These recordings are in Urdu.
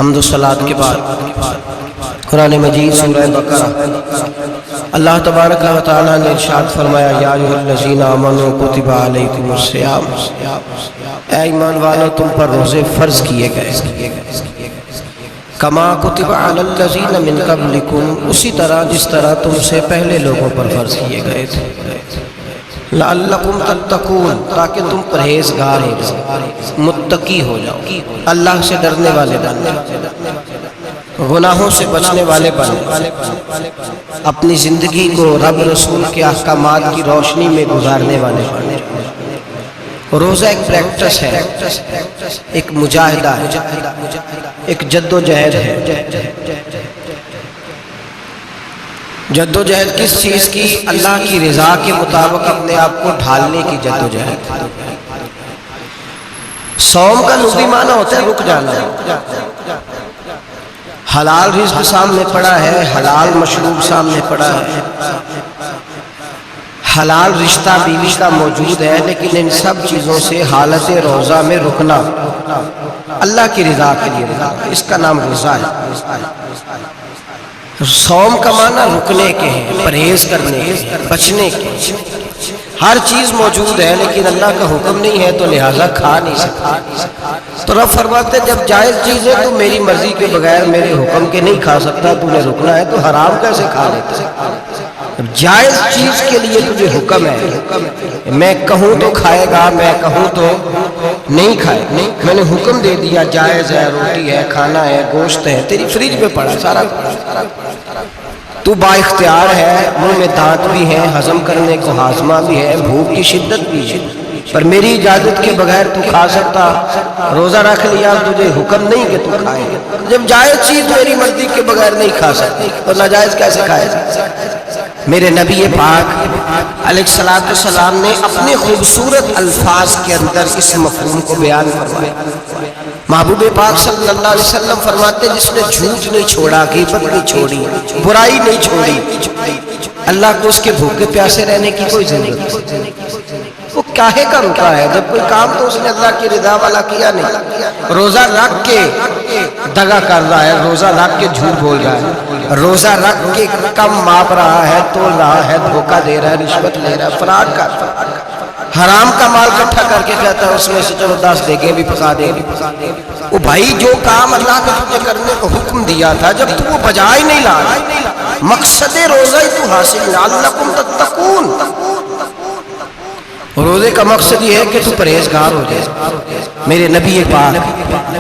حمد و صلات کے بعد قرآن مجید سورہ بقرہ اللہ تبارک و تعالیٰ نے ارشاد فرمایا یا ایھا الذین آمنوا کتب علیکم الصیام، اے ایمان والو تم پر روزے فرض کیے گئے، کما کتب علی الذین من قبلکم، اسی طرح جس طرح تم سے پہلے لوگوں پر فرض کیے گئے تھے، لعلکم تتقون، تاکہ تم پرہیزگار ہو جاؤ، متقی ہو جاؤ، اللہ سے ڈرنے والے بن جاؤ، گناہوں سے بچنے والے بن جاؤ، اپنی زندگی کو رب رسول کے احکامات کی روشنی میں گزارنے والے بن جاؤ۔ روزہ ایک پریکٹس ہے، ایک مجاہدہ ہے، ایک جد و جہد ہے۔ جد و جہد کس چیز کی؟ اللہ کی رضا کے مطابق اپنے آپ کو ڈھالنے کی جد و جہد۔ صوم کا لغوی معنی ہوتا ہے رک جانا، حلال رزق سامنے پڑا ہے، حلال مشروب سامنے پڑا ہے، حلال رشتہ بیوی کا موجود ہے، لیکن ان سب چیزوں سے حالت روزہ میں رکنا، اللہ کی رضا کے لیے رکنا، اس کا نام روزہ ہے۔ صوم کا معنی رکنے کے ہیں، پرہیز کرنے کے، بچنے کے۔ ہر چیز موجود ہے لیکن اللہ کا حکم نہیں ہے تو لہٰذا کھا نہیں سکتا۔ تو رب فرماتے ہیں جب جائز چیز ہے تو میری مرضی کے بغیر میرے حکم کے نہیں کھا سکتا، تو نے رکنا ہے تو حرام کیسے کھا لیتا ہے؟ جائز چیز کے لیے تجھے حکم ہے، میں کہوں تو کھائے گا، میں کہوں تو نہیں کھائے، میں نے حکم دے دیا جائز ہے، روٹی ہے، کھانا ہے، گوشت ہے، تیری فریج میں پڑا سارا، تو با اختیار ہے، منہ میں دانت بھی ہے، ہضم کرنے کو ہاضمہ بھی ہے، بھوک کی شدت بھی ہے، پر میری اجازت کے بغیر تو کھا سکتا، روزہ رکھ لیا، تجھے حکم نہیں کہ تو کھائے۔ جب جائز چیز میری مرضی کے بغیر نہیں کھا سکتی تو ناجائز کیسے کھائے؟ میرے نبی پاک علیہ السلام نے اپنے خوبصورت الفاظ کے اندر اس مفہوم کو بیان فرمایا۔ محبوب پاک صلی اللہ علیہ وسلم فرماتے جس نے جھوٹ نہیں چھوڑا، غیبت نہیں چھوڑی، برائی نہیں چھوڑی، اللہ کو اس کے بھوکے پیاسے رہنے کی کوئی ضرورت نہیں۔ وہ کاہے کا رکا ہے؟ جب کوئی کام تو اس نے اللہ کی رضا والا کیا نہیں۔ روزہ رکھ کے دغا کر رہا ہے، روزہ رکھ کے جھوٹ بول رہا ہے، روزہ رکھ کے کم ماپ رہا ہے، تول رہا ہے، دھوکہ دے رہا ہے، رشوت لے رہا ہے، فراڈ کر رہا ہے، حرام کا مال اکٹھا کر کے کہتا ہے اس میں سے چلو 10 دیگیں بھی پکا دیں۔ وہ بھائی جو کام اللہ نے تجھے کرنے کو حکم دیا تھا جب تو وہ بجا ہی نہیں لا رہا، مقصد روزہ ہی تو حاصل لعلکم تتقون، روزے کا مقصد یہ ہے کہ تو پرہیزگار ہو جائے۔ میرے نبی پاک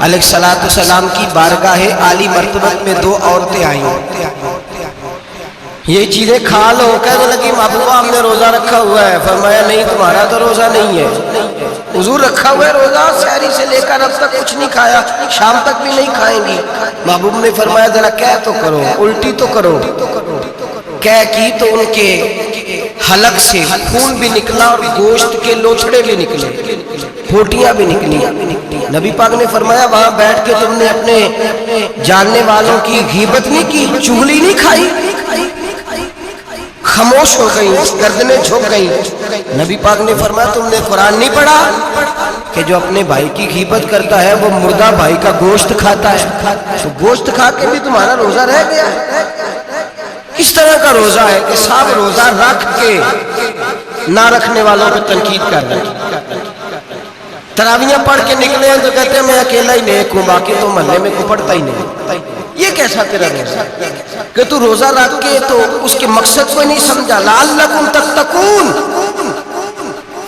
علیہ السلام کی بارگاہ عالی مرتبت میں 2 عورتیں آئیں، یہ چیزیں کھا لو، کہنے لگی محبوبہ ہم نے روزہ رکھا ہوا ہے۔ فرمایا نہیں تمہارا تو روزہ نہیں ہے، حضور رکھا ہوا ہے روزہ، سحری سے لے کر اب تک کچھ نہیں کھایا، شام تک بھی نہیں کھائیں گی۔ محبوب نے فرمایا ذرا کہہ تو کرو، الٹی تو کرو۔ کہہ کی تو ان کے حلق سے خون بھی نکلا اور گوشت کے لوچڑے بھی نکلے، پھوٹیاں بھی نکلی۔ نبی پاک نے فرمایا وہاں بیٹھ کے تم نے اپنے جاننے والوں کی غیبت نہیں کی، چغلی نہیں کھائی؟ خاموش ہو گئی، گردنیں جھک گئی۔ نبی پاک نے فرمایا تم نے قرآن نہیں پڑھا کہ جو اپنے بھائی کی غیبت کرتا ہے وہ مردہ بھائی کا گوشت کھاتا ہے؟ تو گوشت کھا کے بھی تمہارا روزہ رہ گیا ہے۔ اس طرح کا روزہ ہے کہ صاحب روزہ رکھ کے نہ رکھنے والوں کو تنقید کر رہے ہیں۔ تراویحاں پڑھ کے نکلے ہیں تو کہتے ہیں میں اکیلا ہی نیک ہوں، باقی تو محلے میں کوئی پڑھتا ہی نہیں۔ یہ کیسا تیرا روزہ کہ تو روزہ رکھ کے تو اس کے مقصد کو نہیں سمجھا؟ لعلکم تتقون،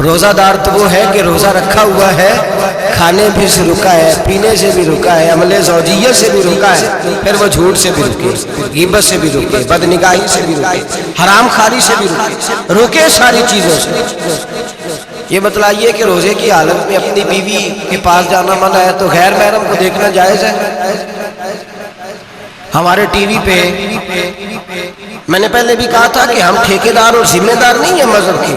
روزہ دار تو وہ ہے کہ روزہ رکھا ہوا ہے، کھانے بھی سے رکا ہے، پینے سے بھی رکا ہے، عمل زوجیت سے بھی رکا ہے، پھر وہ جھوٹ سے بھی رکے، غیبت سے بھی رکے، بدنگاہی سے بھی رکے، حرام خواری سے بھی رکے ساری چیزوں سے۔ یہ بتلائیے کہ روزے کی حالت میں اپنی بیوی کے پاس جانا منع ہے تو غیر محرم کو دیکھنا جائز ہے؟ ہمارے ٹی وی پہ میں نے پہلے بھی کہا تھا کہ ہم ٹھیکیدار اور ذمہ دار نہیں ہیں مذہب کے،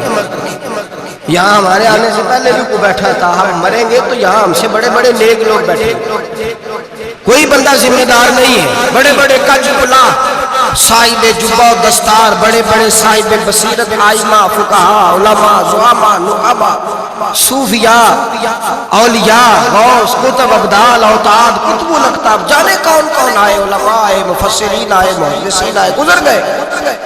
یہاں ہمارے آنے سے پہلے بھی کوئی بیٹھا تھا، ہم مریں گے تو یہاں ہم سے بڑے بڑے نیک لوگ بیٹھے، کوئی بندہ ذمہ دار نہیں ہے۔ بڑے بڑے کج کلا، صاحب جبہ و دستار، بڑے بڑے صاحب بصیرت، آئمہ، فقہاء، علماء، زعماء، نقباء، صوفیاء، اولیاء، غوث، قطب، ابدال، اوتاد، قطب الاقطاب، جانے کون کون آئے، علماء آئے، مفسرین آئے، محدثین آئے، گزر گئے۔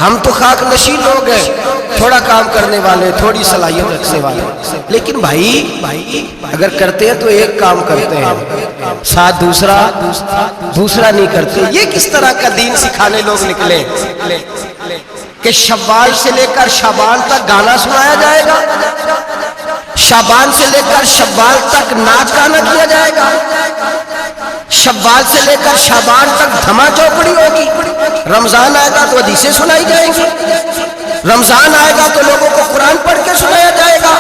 ہم تو خاک نشین لوگ ہیں، تھوڑا کام کرنے والے، تھوڑی صلاحیت رکھنے والے، لیکن بھائی اگر کرتے ہیں تو ایک کام کرتے ہیں، ساتھ دوسرا نہیں کرتے۔ یہ کس طرح کا دین سکھانے لوگ نکلے کہ شوال سے لے کر شعبان تک گانا سنایا جائے گا، شعبان سے لے کر شوال تک ناچ گانا کیا جائے گا، شوال سے لے کر شعبان تک دھما چوپڑی ہوگی، رمضان آئے گا تو حدیثیں سنائی جائیں گی، رمضان آئے گا تو لوگوں کو قرآن پڑھ کے سنایا جائے گا۔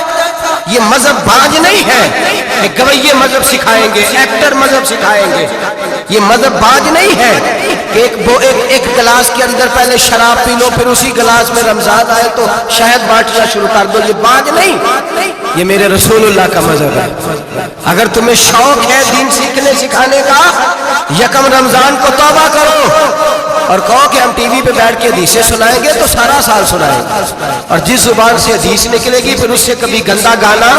یہ مذہب باز نہیں ہے کہ گویے مذہب سکھائیں گے، ایکٹر مذہب سکھائیں گے، یہ مذہب باز نہیں ہے کہ ایک گلاس کے اندر پہلے شراب پی لو پھر اسی گلاس میں رمضان آئے تو شہد بانٹنا شروع کر دو، یہ باز نہیں، یہ میرے رسول اللہ کا مذہب ہے۔ اگر تمہیں شوق ہے دین سیکھنے سکھانے کا، یکم رمضان کو توبہ کرو اور کہو کہ ہم ٹی وی پہ بیٹھ کے حدیثیں سنائیں گے تو سارا سال سنائیں گے، اور جس زبان سے حدیث نکلے گی پھر اس سے کبھی گندا گانا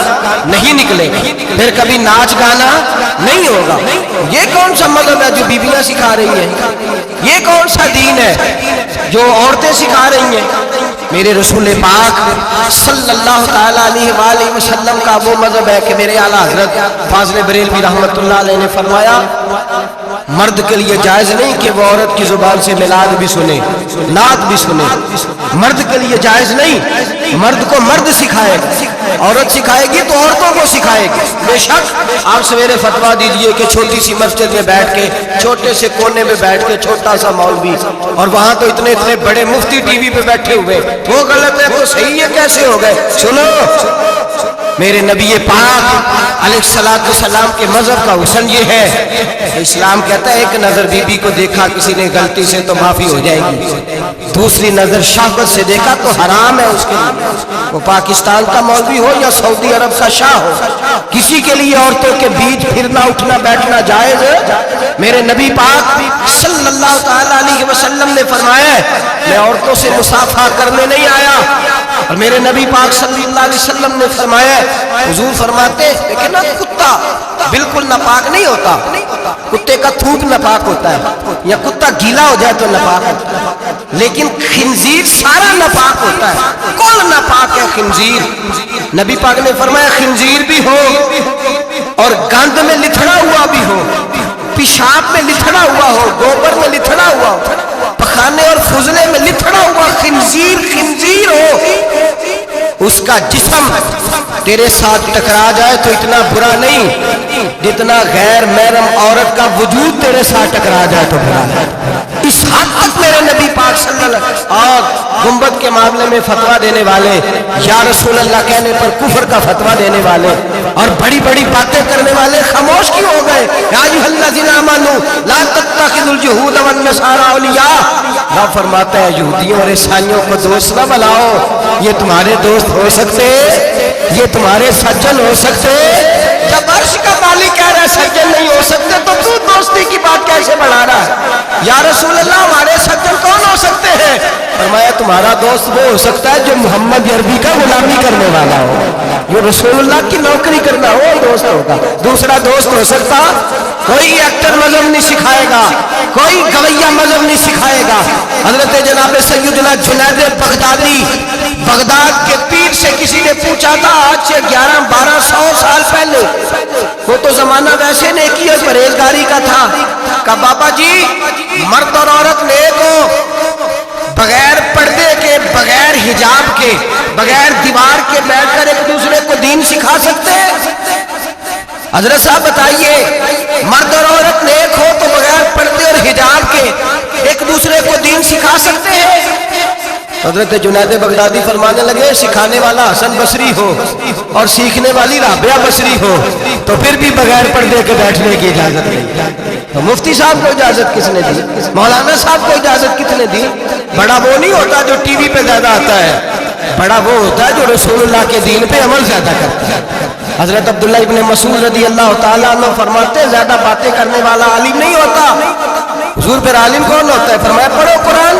نہیں نکلے گا، پھر کبھی ناچ گانا نہیں ہوگا۔ یہ کون سا مذہب ہے جو بیویاں سکھا رہی ہیں؟ یہ کون سا دین ہے جو عورتیں سکھا رہی ہیں؟ میرے رسول پاک صلی اللہ تعالیٰ علیہ وآلہ وسلم کا وہ مذہب ہے کہ میرے اعلیٰ حضرت فاضل بریلوی رحمۃ اللہ علیہ نے فرمایا مرد کے لیے جائز نہیں کہ وہ عورت کی زبان سے میلاد بھی سنے، نعت بھی سنے، مرد کے لیے جائز نہیں، مرد کو مرد سکھائے گا، عورت سکھائے گی تو عورتوں کو سکھائے گی۔ بے شک آپ سویرے فتویٰ دیجئے کہ چھوٹی سی مسجد میں بیٹھ کے، چھوٹے سے کونے میں بیٹھ کے چھوٹا سا مولوی، اور وہاں تو اتنے بڑے مفتی ٹی وی پہ بیٹھے ہوئے، وہ غلط ہے تو صحیح ہے، کیسے ہو گئے؟ سنو، میرے نبی پاک علیہ السلام کے مذہب کا حسن یہ ہے، اسلام کہتا ہے ایک نظر بی بی کو دیکھا کسی نے غلطی سے تو معافی ہو جائے گی، دوسری نظر شہوت سے دیکھا تو حرام ہے اس کے لیے، وہ پاکستان کا مولوی ہو یا سعودی عرب کا شاہ ہو، کسی کے لیے عورتوں کے بیچ پھرنا اٹھنا بیٹھنا جائز ہے۔ میرے نبی پاک صلی اللہ تعالیٰ علیہ وسلم نے فرمایا ہے میں عورتوں سے مصافحہ کرنے نہیں آیا، اور میرے نبی پاک صلی اللہ علیہ وسلم نے فرمایا، حضور فرماتے لیکن نا کتا بالکل ناپاک نہیں ہوتا، کتے کا تھوک ناپاک ہوتا ہے یا کتا گیلا ہو جائے تو ناپاک ہوتا ہے، لیکن خنزیر سارا ناپاک ہوتا ہے، کون ناپاک ہے؟ خنزیر۔ نبی پاک نے فرمایا خنزیر بھی ہو اور گند میں لتھڑا ہوا بھی ہو، پیشاب میں لتھڑا ہوا ہو، گوبر میں لتھڑا ہوا ہو، پخانے اور فضلے میں لتھڑا ہوا خنزیر ہو، اس کا جسم تیرے ساتھ ٹکرا جائے تو اتنا برا نہیں جتنا غیر محرم عورت کا وجود تیرے ساتھ ٹکرا جائے تو برا ہے۔ اس حد تک میرے نبی پاک صلی اللہ علیہ وسلم اور گنبد کے معاملے میں فتویٰ دینے والے، یا رسول اللہ کہنے پر کفر کا فتویٰ دینے والے اور بڑی بڑی باتیں کرنے والے خاموش کیوں ہو گئے؟ یا ایھا الذین آمنوا لا تتخذوا اليہود والنصارى اولیاء، اللہ فرماتا ہے یہودیوں اور عیسائیوں کو دوست نہ بناؤ، یہ تمہارے دوست ہو سکتے، یہ تمہارے سجن ہو سکتے؟ جب عرش کا مالک کہہ رہا ہے سجن نہیں ہو سکتے تو تو دوستی کی بات کیسے بڑھا رہا ہے؟ یا رسول اللہ ہمارے سجن کون ہو سکتے ہیں؟ فرمایا تمہارا دوست وہ ہو سکتا ہے جو محمد عربی کا غلامی کرنے والا ہو، جو رسول اللہ کی نوکری کرنا ہو دوست ہوگا، دوسرا دوست ہو سکتا؟ کوئی ایکٹر مذہب نہیں سکھائے گا، کوئی گویہ مذہب نہیں سکھائے گا۔ حضرت جناب سیدنا جنید بغدادی، بغداد کے پیر سے کسی نے پوچھا تھا آج سے 1100-1200 سال پہلے، وہ تو زمانہ ویسے نیکی اور پرہیزگاری کا تھا، کہا بابا جی مرد اور عورت نیک ہو، بغیر پردے کے، بغیر حجاب کے، بغیر دیوار کے بیٹھ کر ایک دوسرے کو دین سکھا سکتے ہیں؟ حضرت صاحب بتائیے مرد اور عورت نیک ہو تو بغیر پردے اور حجاب کے ایک دوسرے کو دین سکھا سکتے ہیں؟ حضرت جنید بغدادی فرمانے لگے سکھانے والا حسن بصری ہو اور سیکھنے والی رابعہ بصری ہو تو پھر بھی بغیر پردے کے بیٹھنے کی اجازت نہیں۔ تو مفتی صاحب کو اجازت کس نے دی؟ مولانا صاحب کو اجازت کس نے دی؟ بڑا وہ نہیں ہوتا جو ٹی وی پہ زیادہ آتا ہے، بڑا وہ ہوتا ہے جو رسول اللہ کے دین پہ عمل زیادہ کرتا ہے۔ حضرت عبداللہ ابن مسعود رضی اللہ تعالیٰ عنہ فرماتے ہیں زیادہ باتیں کرنے والا عالم نہیں ہوتا۔ حضور پھر عالم کون ہوتا ہے؟ فرمایا پڑھو قرآن،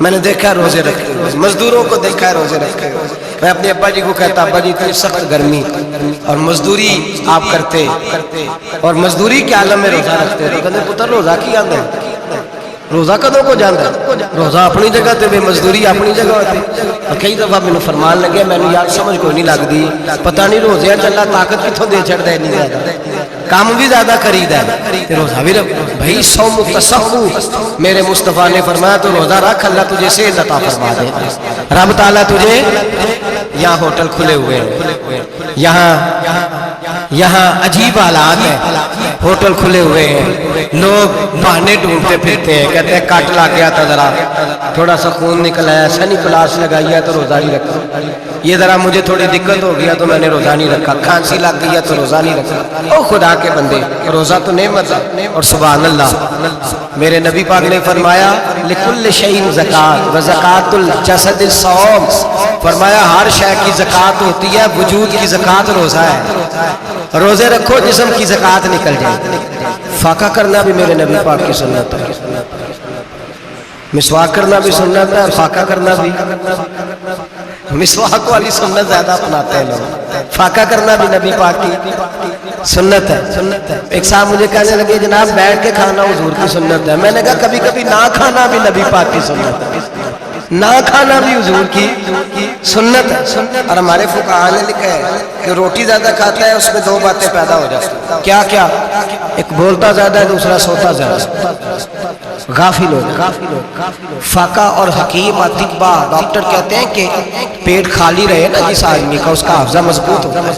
میں نے دیکھا روزے رکھے ہوئے، مزدوروں کو دیکھا ہے روزے رکھے ہوئے۔ میں اپنے ابا جی کو کہتا ابا جی اتنی سخت گرمی اور مزدوری آپ کرتے اور مزدوری کے عالم میں روزہ رکھتے، تو کہتے پتر روزہ کی آدھا ہے، روزہ کدوں کو جانا ہے، روزہ اپنی جگہ تے بے مزدوری اپنی جگہ ہوتی۔ اور کئی دفعہ مینوں فرمان لگے، میں نے یار سمجھ کوئی نہیں لگتی، پتہ نہیں روزے چلا طاقت کتوں دے چھڑدا ہے، نہیں زیادہ کام بھی زیادہ کریدا ہے تے روزہ بھی رکھ بھائی صوم تصحو، میرے مصطفیٰ نے فرمایا تو روزہ رکھ، اللہ تجھے صحت عطا فرما دے، رب تعالیٰ تجھے۔ یہاں ہوٹل کھلے ہوئے ہیں، یہاں عجیب حالات ہیں، ہوٹل کھلے ہوئے ہیں، لوگ بہانے ڈھونڈتے پھرتے ہیں، کہتے ہیں کٹ لگ گیا تھا ذرا تھوڑا سا خون نکلا ہے، سنی پلاس لگائی ہے تو روزہ نہیں رکھا، یہ ذرا مجھے تھوڑی دقت ہو گیا تو میں نے روزہ نہیں رکھا، کھانسی لگ گئی ہے تو روزہ نہیں رکھا۔ او خدا کے بندے، روزہ تو نعمت ہے، اور سبحان اللہ میرے نبی پاک نے فرمایا لکل شیء زکات و زکات الجسد الصوم، فرمایا ہر شے کی زکات ہوتی ہے، وجود کی زکات روزہ ہے، روزے رکھو جسم کی زکات نکل جائے۔ فاقہ کرنا بھی میرے نبی پاک کی سنت ہے، مسواک کرنا بھی سنت ہے، فاقہ کرنا بھی، مسواک والی سنت زیادہ اپناتے ہیں لوگ، فاقہ کرنا بھی نبی پاک کی سنت ہے۔ ایک صاحب مجھے کہنے لگے جناب بیٹھ کے کھانا حضور کی سنت ہے، میں نے کہا کبھی کبھی نہ کھانا بھی نبی پاک کی سنت ہے، نہ کھانا بھی حضور کی سنت ہے۔ اور ہمارے فقہاء نے لکھا ہے کہ روٹی زیادہ کھاتا ہے اس میں دو باتیں پیدا ہو جاتی ہیں، کیا کیا؟ ایک بولتا زیادہ ہے، دوسرا سوتا زیادہ، غافل ہو جائے۔ فقہ اور حکیم اطباء ڈاکٹر کہتے ہیں کہ پیٹ خالی رہے نا جس آدمی کا، اس کا حافظہ مضبوط ہوتا ہے،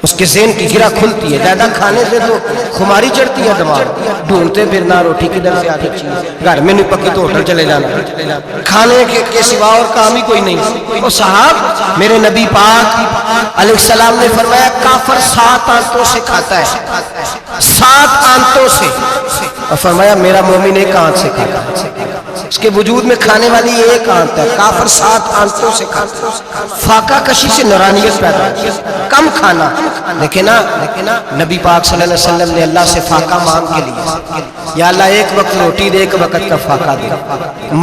اس کے ذہن کی گرہ کھلتی ہے، زیادہ کھانے سے تو خماری چڑھتی ہے، دماغ ڈھونڈتے پھرنا روٹی کدھر سے آتی چیز، گھر میں نہیں پکی تو ہوٹل چلے جانا، کھانے کے سوا اور کام ہی کوئی نہیں۔ وہ صاحب میرے نبی پاک علیہ السلام نے فرمایا کافر 7 آنتوں سے کھاتا ہے، 7 آنتوں سے، اور فرمایا میرا مومن ایک آنت سے کھاتا ہے، اس کے وجود میں کھانے والی ایک آنت ہے، کافر 7 آنتوں سے کھاتا ہے۔ فاقہ کشی سے نورانیت پیدا ہوتی ہے، کم کھانا، لیکن نبی پاک صلی اللہ علیہ وسلم نے اللہ سے فاقہ مانگ کے لیے، یا اللہ ایک وقت روٹی دے ایک وقت کا فاقہ دے،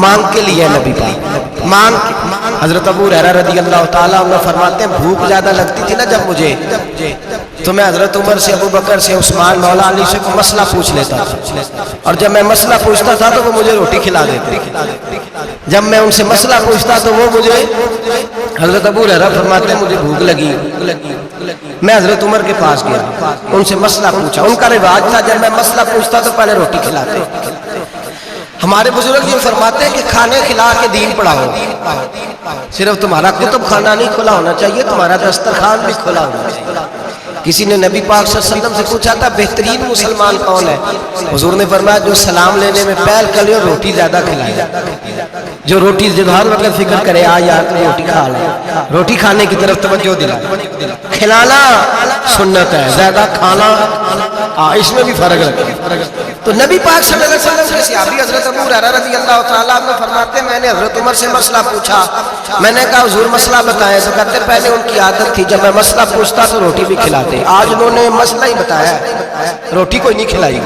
مانگ کے لیے نبی پاک مانگ کے۔ حضرت ابو ہریرہ رضی اللہ تعالیٰ عنہ فرماتے ہیں بھوک زیادہ لگتی تھی نا جب مجھے، تو میں حضرت عمر سے، ابو بکر سے، عثمان، مولا علی سے کوئی مسئلہ پوچھ لیتا تھا، اور جب میں مسئلہ پوچھتا تھا تو وہ مجھے روٹی کھلا دیتے، جب میں ان سے مسئلہ پوچھتا تو وہ مجھے، حضرت ابو ہریرہ فرماتے ہیں مجھے بھوک لگی، میں حضرت عمر کے پاس گیا، ان سے مسئلہ پوچھا، ان کا رواج تھا جب میں مسئلہ پوچھتا تو پہلے روٹی کھلاتے۔ ہمارے بزرگ یہ فرماتے ہیں کہ کھانے کھلا کے دین پڑھاؤ، صرف تمہارا کتب خانہ نہیں کھلا ہونا چاہیے، تمہارا دسترخوان بھی کھلا ہونا چاہیے۔ کسی نے نبی پاک صلی اللہ علیہ وسلم سے پوچھا تھا بہترین مسلمان کون ہے؟ حضور نے فرمایا جو سلام لینے میں پہل کرے اور روٹی زیادہ کھلائے، جو روٹی جب ہر وقت فکر کرے آ یار تو روٹی کھا لے، روٹی کھانے کی طرف توجہ دلائے۔ کھلانا سنت ہے، زیادہ کھانا اس میں بھی فرق رکھے۔ تو نبی پاک صلی اللہ علیہ وسلم کے صحابی حضرت ابو ہریرہ رضی اللہ تعالیٰ عنہ فرماتے ہیں میں نے حضرت عمر سے مسئلہ پوچھا، میں نے کہا حضور مسئلہ بتائیں، تو کہتے پہلے ان کی عادت تھی جب میں مسئلہ پوچھتا تو روٹی بھی کھلاتے، آج انہوں نے مسئلہ ہی بتایا ہے، روٹی کوئی نہیں کھلائی۔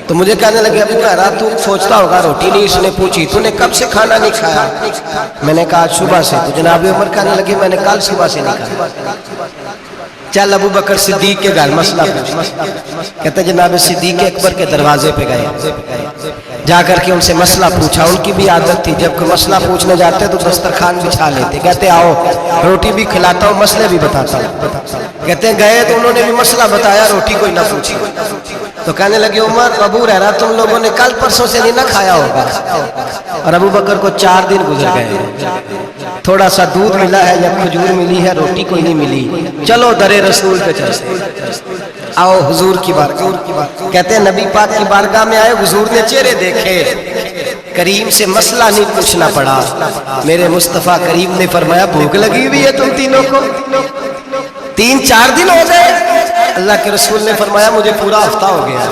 تو مجھے کہنے لگے ابو ہریرہ تو سوچتا ہوگا روٹی نہیں اس نے پوچھی، تو نے کب سے کھانا نہیں کھایا؟ میں نے کہا صبح سے۔ تو جناب عمر کہنے لگے میں نے کل صبح سے نہیں کھایا۔ چل ابو بکر صدیق کے گھر مسئلہ پوچھا، کہتے جناب صدیق اکبر کے دروازے پہ گئے، جا کر کے ان سے مسئلہ پوچھا۔ ان کی بھی عادت تھی جب کوئی مسئلہ پوچھنے جاتے تو دسترخوان بچھا لیتے، کہتے آؤ روٹی بھی کھلاتا ہوں مسئلے بھی بتاتا ہوں۔ کہتے ہیں گئے تو انہوں نے بھی مسئلہ بتایا، روٹی کوئی نہ پوچھی۔ تو کہنے لگے عمر ابو ہریرہ تم لوگوں نے کل پرسوں سے نہیں نہ کھایا ہوگا۔ اور ابو بکر کو 4 دن گزر گئے، تھوڑا سا دودھ ملا ہے یا کھجور ملی ہے، روٹی کوئی نہیں ملی، چلو در رسول پہ چلتے، آؤ حضور کی بارگاہ۔ کہتے ہیں نبی پاک کی بارگاہ میں آئے، حضور نے چہرے دیکھے، کریم سے مسئلہ نہیں پوچھنا پڑا۔ میرے مصطفیٰ کریم نے فرمایا بھوک لگی ہوئی ہے تم تینوں کو؟ 3-4 دن ہو گئے؟ اللہ کے رسول نے فرمایا مجھے پورا ہفتہ ہو گیا۔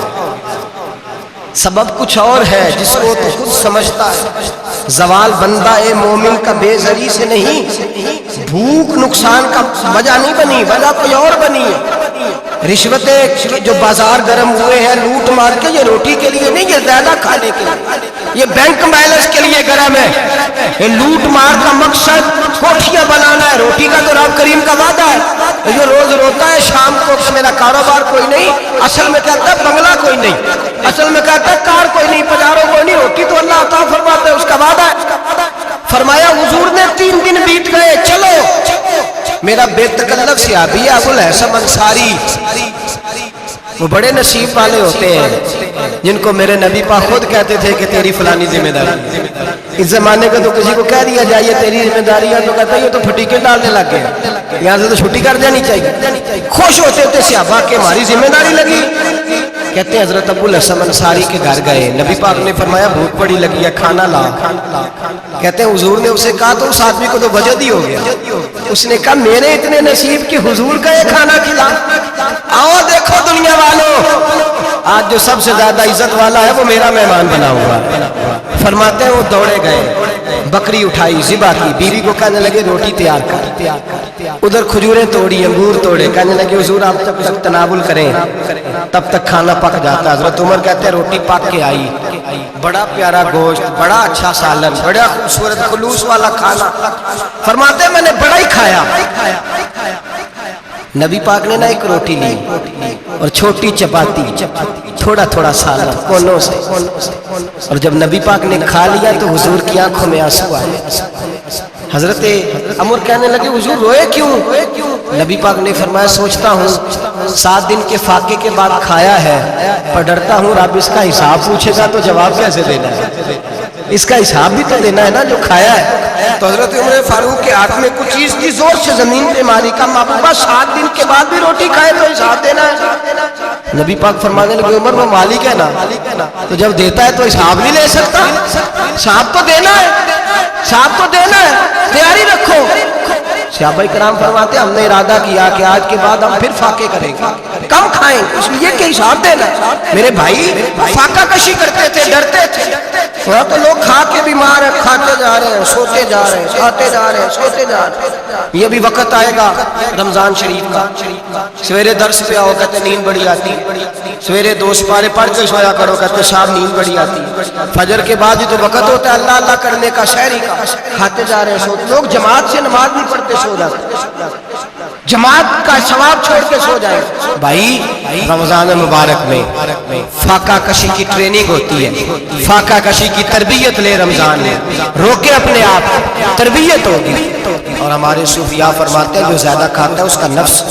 سبب کچھ اور ہے جس کو تو خود سمجھتا ہے، زوال بندہ مومن کا بے زری سے نہیں، بھوک نقصان کا وجہ نہیں بنی، وجہ کوئی اور بنی ہے۔ رشوتیں جو بازار گرم ہوئے ہیں لوٹ مار کے، یہ روٹی کے لیے نہیں، یہ زیادہ کھانے کے لیے۔ یہ بینک بیلنس کے لیے گرم ہے، یہ لوٹ مار کا مقصد کوٹھیاں بنانا ہے، روٹی کا تو رب کریم کا وعدہ ہے۔ جو روز روتا ہے شام کو میرا کاروبار کوئی نہیں، اصل میں کہتا ہے بنگلہ کوئی نہیں، اصل میں کہتا ہے کار کوئی نہیں، پجارو کوئی نہیں، روٹی تو اللہ عطا فرماتا ہے، اس کا وعدہ ہے۔ فرمایا حضور نے 3 دن بیت گئے، چلو میرا بے تکلف صحابی ابو الحسن انصاری، وہ بڑے نصیب والے ہوتے ہیں جن کو میرے نبی پاک خود کہتے تھے کہ تیری فلانی ذمہ داری ہے۔ اس زمانے کا تو کسی کو کہہ دیا جائے یہ تیری ذمہ داری ہے تو کہتا ہے یہ تو پھٹیکے ڈالنے لگ گئے، یہاں سے تو چھٹی کر دینی چاہیے۔ خوش ہوتے تھے صحابہ کہ ہماری ذمہ داری لگی۔ کہتے ہیں حضرت ابو الحسن انصاری کے گھر گئے، نبی پاک نے فرمایا بھوک بڑی لگی ہے، کھانا لا۔ کہتے ہیں حضور نے اسے کہا تو اس آدمی کو تو وجد ہی ہو گیا، اس نے کہا میرے اتنے نصیب کہ حضور کا یہ کھانا کھلا۔ آؤ دیکھو دنیا والوں، آج جو سب سے زیادہ عزت والا ہے وہ میرا مہمان بنا ہوا ہے۔ فرماتے ہیں وہ دوڑے گئے، بکری اٹھائی، ذبح کی، بیوی کو کہنے لگے روٹی تیار کر، ادھر کھجوریں توڑی، انگور توڑے، کہنے لگے حضور آپ جب تک تناول کریں تب تک کھانا پک جاتا۔ حضرت عمر کہتے ہیں روٹی پک کے آئی، بڑا پیارا گوشت، بڑا اچھا سالن، بڑا خوبصورت خلوص والا کھانا۔ فرماتے ہیں میں نے بڑا ہی کھایا۔ نبی پاک نے نہ ایک روٹی لی اور چھوٹی چپاتی، تھوڑا تھوڑا سالن کونوں سے، اور جب نبی پاک نے کھا لیا تو حضور کی آنکھوں میں آنسو آئے۔ حضرت عمر کہنے لگے حضور روئے کیوں؟ نبی پاک نے فرمایا سوچتا ہوں 7 دن کے فاقے کے بعد کھایا ہے، پر ڈرتا ہوں رب اس کا حساب پوچھے گا تو جواب کیسے دینا ہے، اس کا حساب بھی تو دینا ہے نا جو کھایا ہے۔ تو حضرت عمر فاروق کے ہاتھ میں کچھ چیز تھی، زور سے زمین پہ ماری، کا محبوبہ 7 دن کے بعد بھی روٹی کھائے تو حساب دینا ہے۔ نبی پاک فرمانے لگے عمر وہ مالک ہے نا، تو جب دیتا ہے تو حساب نہیں لے سکتا، حساب تو دینا ہے، حساب تو دینا ہے، تیاری رکھو۔ صحابہ کرام فرماتے ہم نے ارادہ کیا کہ آج کے بعد ہم پھر فاقے کریں گے، کم کھائیں اس لیے کہ حساب دینا ہے۔ میرے بھائی فاقہ کشی کرتے تھے، ڈرتے تھے، وہاں تو لوگ کھا کے بیمار ہیں، کھاتے جا رہے ہیں، سوتے جا رہے ہیں، کھاتے جا رہے ہیں، سوتے جا رہے ہیں۔ یہ بھی وقت آئے گا رمضان شریف کا، سویرے درس پہ آؤ کہتے نیند بڑی آتی، سویرے 2 سپارے پڑھ کے سویا کرو کہتے صاحب نیند بڑی آتی، فجر کے بعد ہی تو وقت ہوتا ہے اللہ اللہ کرنے کا، شہری کا، کھاتے جا رہے ہیں، سوتے۔ لوگ جماعت سے نماز نہیں پڑھتے سو جاتے، جماعت کا ثواب چھوڑ کے سو جائے۔ بھائی رمضان مبارک میں فاقہ کشی کی ٹریننگ ہوتی ہے، فاقہ کشی کی تربیت لے، رمضان میں روکے اپنے آپ، تربیت ہوگی۔ اور ہمارے صوفیاء فرماتے ہیں جو زیادہ کھاتا ہے اس کا نفس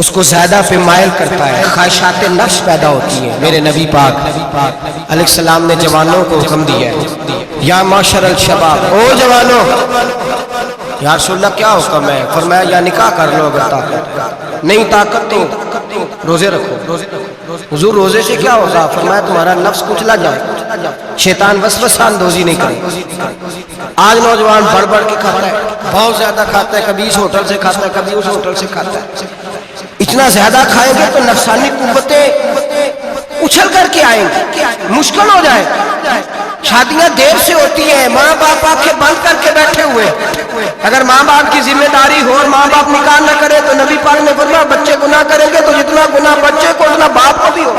اس کو زیادہ پہ مائل کرتا ہے، خواہشات نفس پیدا ہوتی ہیں۔ میرے نبی پاک علیہ السلام نے جوانوں کو حکم دیا ہے یا معاشر الشباب، او جوانوں، یا رسول اللہ کیا حکم ہے؟ فرمایا یا نکاح کر لو اگر طاقت نہیں، طاقت تو روزے رکھو۔ حضور روزے سے کیا ہوگا؟ فرمایا تمہارا نفس کچلا جائے، شیطان وسوسہ اندوزی نہیں کرے۔ آج نوجوان بڑھ بڑھ کے کھاتا ہے، بہت زیادہ کھاتا ہے، کبھی اس ہوٹل سے کھاتا ہے، کبھی اس ہوٹل سے کھاتا ہے۔ اتنا زیادہ کھائیں گے تو نفسانی قوتیں اچھل کر کے آئیں گے، مشکل ہو جائے۔ شادیاں دیر سے ہوتی ہیں، ماں باپ آنکھیں بند کر کے بیٹھے ہوئے، اگر ماں باپ کی ذمہ داری ہو اور ماں باپ نکاح نہ کرے تو نبی پاک نے فرمایا بچے گناہ کریں گے تو جتنا گناہ بچے کو اتنا باپ کو بھی ہو۔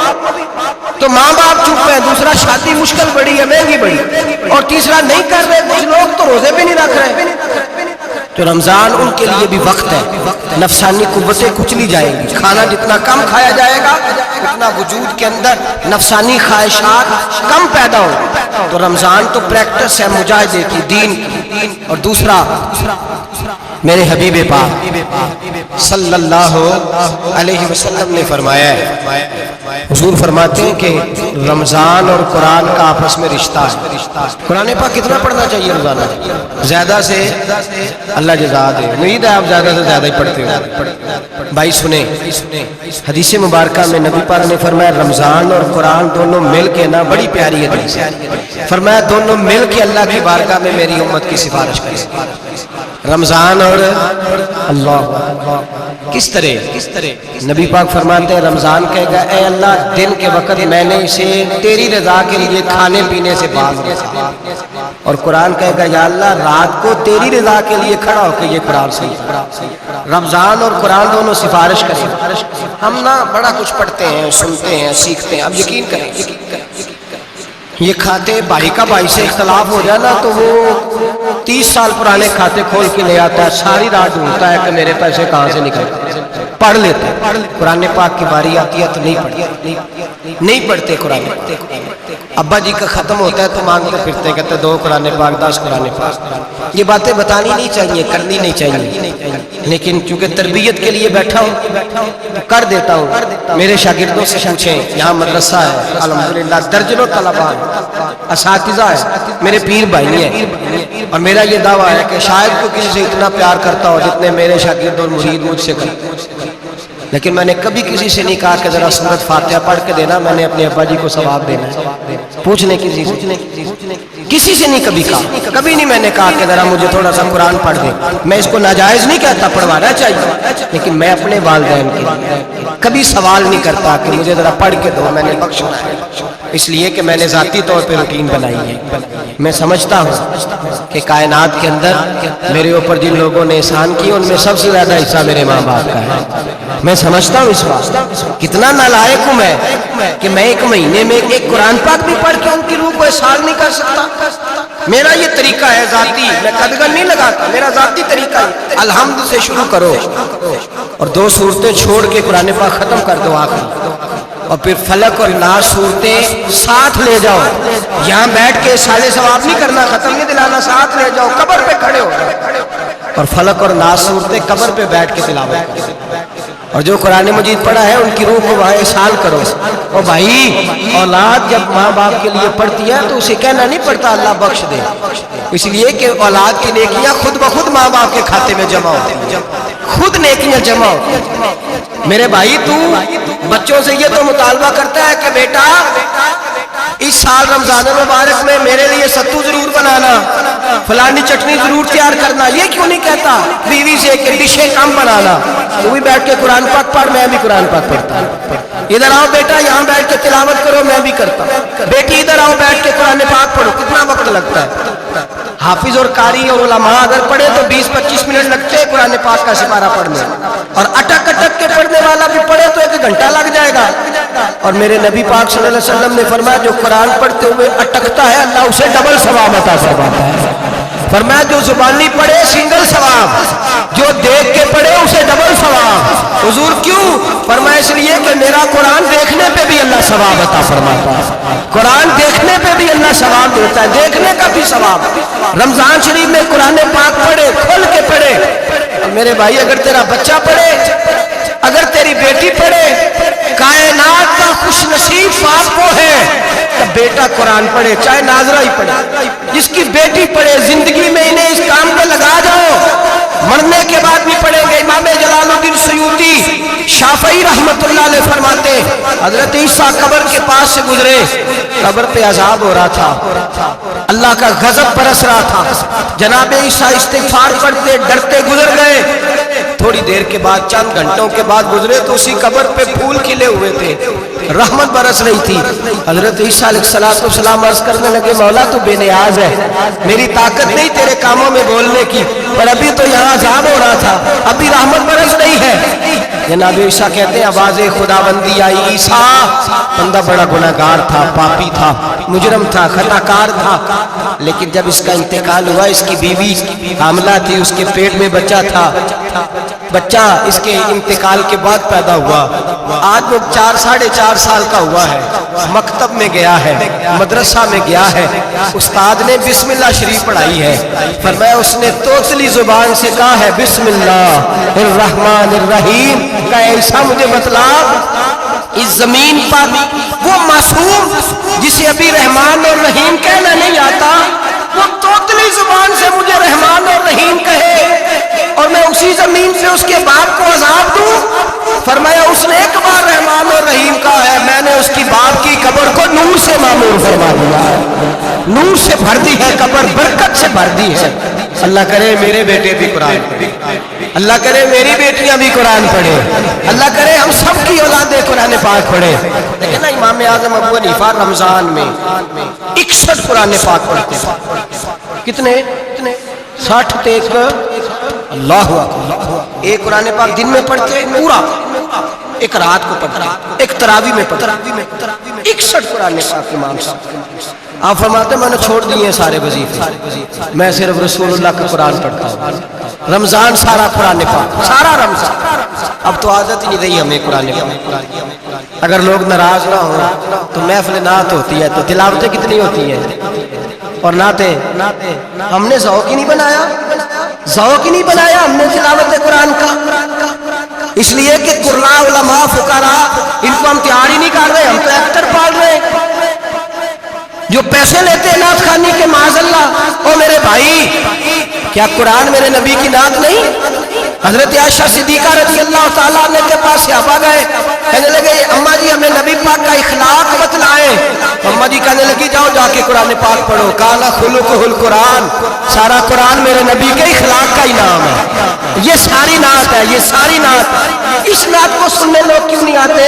تو ماں باپ چپ ہے، دوسرا شادی مشکل بڑی ہے، مہنگی بڑی، اور تیسرا نہیں کر رہے، کچھ لوگ تو روزے بھی نہیں رکھ رہے۔ تو رمضان ان کے لیے بھی وقت ہے، نفسانی قوتیں کچلی جائیں گی، کھانا جتنا کم کھایا جائے گا اتنا وجود کے اندر نفسانی خواہشات کم پیدا ہو۔ تو رمضان تو پریکٹس ہے مجاہدے کی، دین کی۔ اور دوسرا میرے حبیب پاک صلی اللہ علیہ وسلم نے فرمایا ہے، حضور فرماتے ہیں کہ رمضان اور قرآن کا آپس میں رشتہ ہے۔ قرآن پاک کتنا پڑھنا چاہیے روزانہ؟ زیادہ سے اللہ جزا دے، امید ہے آپ زیادہ سے زیادہ ہی پڑھتے ہو۔ بھائی سنیں، حدیث مبارکہ میں نبی پاک نے فرمایا رمضان اور قرآن دونوں مل کے نا، بڑی پیاری حدیث ہے، فرمایا دونوں مل کے اللہ کی بارگاہ میں میری امت کی سفارش کریں۔ رمضان اور اللہ کس طرح؟ نبی پاک فرماتے ہیں رمضان کہے گا اے اللہ دن کے وقت میں نے اسے تیری رضا کے لیے کھانے پینے سے باز رکھا، اور قرآن کہے گا یا اللہ رات کو تیری رضا کے لیے کھڑا ہو کے یہ قرآن صحیح۔ رمضان اور قرآن دونوں سفارش کریں۔ ہم نا بڑا کچھ پڑھتے ہیں، سنتے ہیں، سیکھتے ہیں، اب یقین کریں یہ کھاتے بھائی کا بھائی سے اختلاف ہو جائے نا تو وہ 30 سال پرانے کھاتے کھول کے لے آتا ہے، ساری رات ڈھونڈتا ہے کہ میرے پیسے کہاں سے نکلتے، پڑھ لیتے قرآن پاک کی باری آتی ہے تو نہیں پڑھتے قرآن پاک۔ ابا جی کا ختم ہوتا ہے تو مانگتے پھرتے کہتے 2 قرآن پاک 10 قرآن پاک۔ یہ باتیں بتانی نہیں چاہیے، کرنی نہیں چاہیے، لیکن چونکہ تربیت کے لیے بیٹھا ہوں تو کر دیتا ہوں۔ میرے شاگردوں سے پوچھیں، یہاں مدرسہ ہے الحمدللہ، درجنوں طلباء اساتذہ ہے، میرے پیر بھائی ہیں، اور میرا یہ دعویٰ ہے کہ شاید کوئی کسی سے اتنا پیار کرتا ہو جتنے میرے شاگرد اور مرید مجھ سے کرتے، لیکن میں نے کبھی کسی سے نہیں کہا کہ ذرا سورۃ فاتحہ پڑھ کے دینا، میں نے اپنے ابا جی کو ثواب دینا ہے، پوچھنے کسی سے نہیں کبھی کہا، کبھی نہیں میں نے کہا کہ ذرا مجھے تھوڑا سا قرآن پڑھ دے۔ میں اس کو ناجائز نہیں کہتا، پڑھوانا چاہیے، لیکن میں اپنے والدین کے کبھی سوال نہیں کرتا کہ مجھے ذرا پڑھ کے دو، میں نے بخشنا ہے، اس لیے کہ میں نے ذاتی طور پہ روٹین بنائی ہے۔ میں سمجھتا ہوں کہ کائنات کے اندر میرے اوپر جن لوگوں نے احسان کی ان میں سب سے زیادہ حصہ میرے ماں باپ کا ہے۔ میں سمجھتا ہوں اس بات، کتنا نالائق ہوں میں کہ میں 1 مہینے میں ایک قرآن پاک بھی پڑھ کے ان کی روح کو احسان نہیں کر سکتا۔ میرا یہ طریقہ ہے ذاتی، میں قدغن نہیں لگاتا، میرا ذاتی طریقہ ہے الحمد سے شروع کرو اور 2 صورتیں چھوڑ کے قرآن پاک ختم کر دو آخری، اور پھر فلق اور ناس صورتیں ساتھ لے جاؤ، یہاں بیٹھ کے سالے ثواب نہیں کرنا، ختم نہیں دلانا، ساتھ لے جاؤ، قبر پہ کھڑے ہو اور فلق اور ناس صورتیں قبر پہ بیٹھ کے تلاوت کرو، اور جو قرآن مجید پڑھا ہے ان کی روح کو وہاں احسان کرو۔ اور بھائی اولاد جب ماں باپ کے لیے پڑھتی ہے تو اسے کہنا نہیں پڑتا اللہ بخش دے، اس لیے کہ اولاد کی نیکیاں خود بخود ماں باپ کے کھاتے میں جمع ہوتی ہیں، خود نیکیاں جمع ہوتی ہیں۔ میرے بھائی تو بچوں سے یہ تو مطالبہ کرتا ہے کہ بیٹا اس سال رمضان المبارک میں میرے لیے ستو ضرور بنانا، فلانی چٹنی ضرور تیار کرنا، یہ کیوں نہیں کہتا بیوی سے کہ ڈشیں کم بنانا، تو بھی بیٹھ کے قرآن پاک پڑھ، میں بھی قرآن پاک پڑھتا ہوں، ادھر آؤ بیٹا یہاں بیٹھ کے تلاوت کرو، میں بھی کرتا ہوں، بیٹی ادھر آؤ بیٹھ کے قرآن پاک پڑھو، کتنا وقت لگتا ہے؟ حافظ اور قاری اور علماء اگر پڑھے تو 20-25 منٹ لگتے ہیں قرآن پاک کا سپارہ پڑھنے، اور اٹک اٹک کے پڑھنے والا بھی پڑھے تو 1 گھنٹہ لگ جائے گا۔ اور میرے نبی پاک صلی اللہ علیہ وسلم نے فرمایا جو قرآن پڑھتے ہوئے اٹکتا ہے اللہ اسے ڈبل ثواب عطا فرماتا ہے۔ فرمایا جو زبانی پڑھے سنگل ثواب، جو دیکھ کے پڑھے اسے ڈبل ثواب۔ حضور کیوں؟ فرمایا اس لیے کہ میرا قرآن دیکھنے پہ بھی اللہ ثواب عطا فرماتا ہے، قرآن دیکھنے پہ بھی اللہ ثواب دیتا ہے، دیکھنے کا بھی ثواب۔ رمضان شریف میں قرآن پاک پڑھے، کھول کے پڑھے، اور میرے بھائی اگر تیرا بچہ پڑھے، اگر تیری بیٹی پڑھے، کائنات کا خوش نصیب باپ وہ ہے کہ بیٹا قرآن پڑھے، چاہے ناظرہ ہی پڑھے، جس کی بیٹی پڑھے، زندگی میں انہیں اس کام پہ لگا جاؤ، مرنے کے بعد بھی پڑھیں گے۔ امام جلال الدین سیوطی شافعی رحمت اللہ علیہ فرماتے حضرت عیسیٰ قبر کے پاس سے گزرے، قبر پہ عذاب ہو رہا تھا، اللہ کا غضب برس رہا تھا، جناب عیسیٰ استغفار کرتے ڈرتے گزر گئے، تھوڑی دیر کے بعد چند گھنٹوں کے بعد گزرے تو اسی قبر پہ پھول کھلے ہوئے تھے، رحمت برس رہی تھی۔ حضرت عیسیٰ علیہ السلام عرض کرنے لگے مولا تو بے نیاز ہے، میری طاقت نہیں تیرے کاموں میں بولنے کی، پر ابھی تو یہاں عذاب ہو رہا تھا، ابھی رحمت برس رہی ہے۔ جناب عیسیٰ کہتے ہیں آواز خدا بندی آئی، عیسیٰ بندہ بڑا گناہگار تھا، پاپی تھا، مجرم تھا، خطا کار تھا، لیکن جب اس کا انتقال ہوا اس کی بیوی حاملہ تھی، اس کے پیٹ میں بچہ تھا، بچہ اس کے انتقال کے بعد پیدا ہوا، آج وہ 4-4.5 سال کا ہوا ہے، مکتب میں گیا ہے، مدرسہ میں گیا ہے، استاد نے بسم اللہ شریف پڑھائی ہے، فرمایا اس نے توتلی زبان سے کہا ہے بسم اللہ الرحمن الرحیم، کہ ایسا مجھے بتلا اس زمین پر وہ معصوم جسے ابھی رحمان اور رحیم کہنا نہیں آتا، وہ توتلی زبان سے مجھے رحمان اور رحیم کہے اور میں اسی زمین سے اس کے باپ کو عذاب دوں؟ فرمایا اس نے ایک بار رحمان اور رحیم کہا ہے، میں نے اس کی باپ کی قبر کو نور سے معمور فرما دیا ہے، نور سے بھر دی ہے قبر، برکت سے بھر دی ہے۔ اللہ کرے میرے بیٹے بھی قرآن پڑھے، اللہ کرے میری بیٹیاں بھی قرآن پڑھے، اللہ کرے ہم سب کی اولادیں قرآن پاک پڑھے۔ لیکن نا امام اعظم ابو حنیفہ رمضان میں 61 قرآن پاک پڑھتے ہیں، کتنے 60 تک، اللہ اکبر، ایک قرآن پاک دن میں پڑھتے پورا، ایک رات کو پڑھتے، ایک تراویح میں پڑھتے، 61 قرآن پاک امام صاحب۔ آپ فرماتے ہیں میں نے چھوڑ دیے سارے وظیفے، میں صرف رسول اللہ کا قرآن پڑھتا ہوں، رمضان سارا قرآن پاک، سارا رمضان، اب تو عادت ہی نہیں رہی ہمیں قرآن پاک۔ اگر لوگ ناراض نہ ہوں تو محفل نعت ہوتی ہے تو تلاوتیں کتنی ہوتی ہیں، اور نعتیں ہم نے ذوق ہی نہیں بنایا، ذوق ہی نہیں بنایا ہم نے تلاوت قرآن کا، اس لیے کہ قراء علماء فقراء ان کو ہم تیار ہی نہیں کر رہے، ہم تو ایکٹر پال رہے ہیں جو پیسے لیتے ہیں نعت خوانی کے، معاذ اللہ۔ او میرے بھائی، کیا قرآن میرے نبی کی نعت نہیں؟ حضرت عائشہ صدیقہ رضی اللہ تعالیٰ عنہ کے پاس صحابہ گئے، کہنے لگے اماں جی ہمیں نبی پاک کا اخلاق بتلائیں۔ اماں جی کہنے لگی جاؤ جا کے قرآن پاک پڑھو، قال خلقہ القرآن، سارا قرآن میرے نبی کے اخلاق کا انعام ہے، یہ ساری نعت ہے، یہ ساری نعت۔ اس نعت کو سننے لوگ کیوں نہیں آتے؟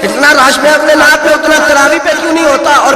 اتنا رش میں اپنے نعت میں اتنا تراویح پہ کیوں نہیں ہوتا؟ اور